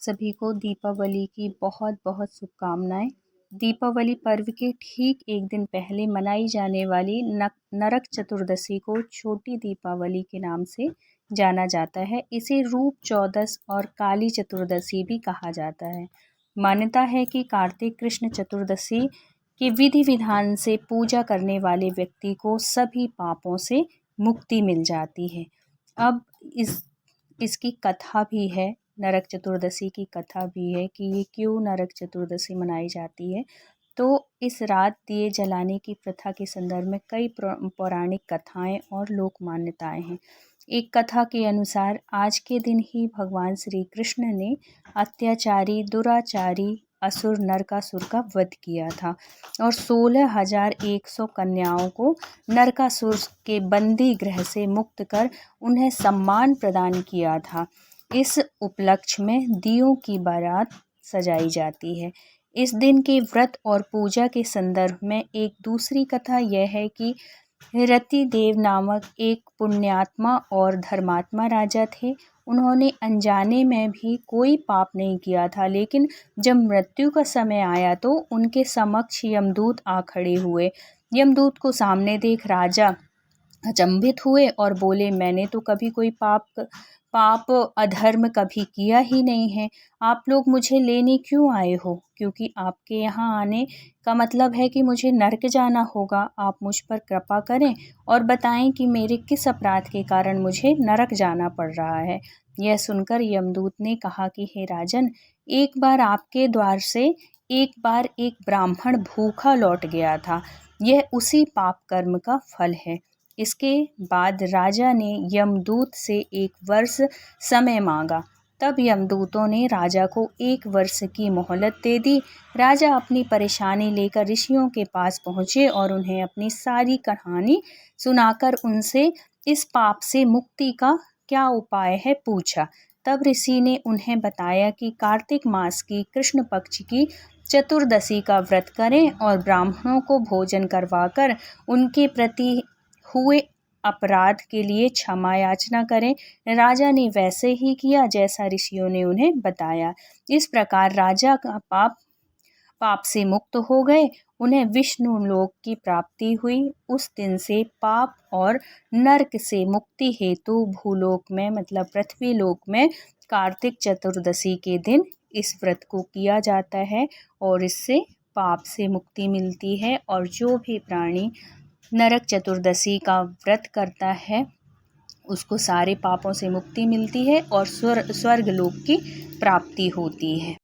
सभी को दीपावली की बहुत बहुत शुभकामनाएं। दीपावली पर्व के ठीक एक दिन पहले मनाई जाने वाली नरक चतुर्दशी को छोटी दीपावली के नाम से जाना जाता है। इसे रूप चौदस और काली चतुर्दशी भी कहा जाता है। मान्यता है कि कार्तिक कृष्ण चतुर्दशी के विधि विधान से पूजा करने वाले व्यक्ति को सभी पापों से मुक्ति मिल जाती है। अब इसकी कथा भी है, नरक चतुर्दशी की कथा भी है कि ये क्यों नरक चतुर्दशी मनाई जाती है। तो इस रात दिए जलाने की प्रथा के संदर्भ में कई पौराणिक कथाएं और लोक मान्यताएं हैं। एक कथा के अनुसार आज के दिन ही भगवान श्री कृष्ण ने अत्याचारी दुराचारी असुर नरकासुर का वध किया था और 16,100 कन्याओं को नरकासुर के बंदी गृह से मुक्त कर उन्हें सम्मान प्रदान किया था। इस उपलक्ष्य में दियों की बारात सजाई जाती है। इस दिन के व्रत और पूजा के संदर्भ में एक दूसरी कथा यह है कि रतिदेव नामक एक पुण्यात्मा और धर्मात्मा राजा थे। उन्होंने अनजाने में भी कोई पाप नहीं किया था, लेकिन जब मृत्यु का समय आया तो उनके समक्ष यमदूत आ खड़े हुए। यमदूत को सामने देख राजा अचंभित हुए और बोले, मैंने तो कभी कोई पाप अधर्म कभी किया ही नहीं है। आप लोग मुझे लेने क्यों आए हो? क्योंकि आपके यहाँ आने का मतलब है कि मुझे नरक जाना होगा। आप मुझ पर कृपा करें और बताएं कि मेरे किस अपराध के कारण मुझे नरक जाना पड़ रहा है। यह सुनकर यमदूत ने कहा कि हे राजन, एक बार आपके द्वार से एक ब्राह्मण भूखा लौट गया था। यह उसी पाप कर्म का फल है। इसके बाद राजा ने यमदूत से 1 वर्ष समय मांगा। तब यमदूतों ने राजा को 1 वर्ष की मोहलत दे दी। राजा अपनी परेशानी लेकर ऋषियों के पास पहुँचे और उन्हें अपनी सारी कहानी सुनाकर उनसे इस पाप से मुक्ति का क्या उपाय है पूछा। तब ऋषि ने उन्हें बताया कि कार्तिक मास की कृष्ण पक्ष की चतुर्दशी का व्रत करें और ब्राह्मणों को भोजन करवाकर उनके प्रति हुए अपराध के लिए क्षमा याचना करें। राजा ने वैसे ही किया जैसा ऋषियों ने उन्हें बताया। इस प्रकार राजा का पाप से मुक्त हो गए। उन्हें विष्णु लोक की प्राप्ति हुई। उस दिन से पाप और नरक से मुक्ति हेतु भूलोक में मतलब पृथ्वी लोक में कार्तिक चतुर्दशी के दिन इस व्रत को किया जाता है और इससे पाप से मुक्ति मिलती है। और जो भी प्राणी नरक चतुर्दशी का व्रत करता है उसको सारे पापों से मुक्ति मिलती है और स्वर्ग लोक की प्राप्ति होती है।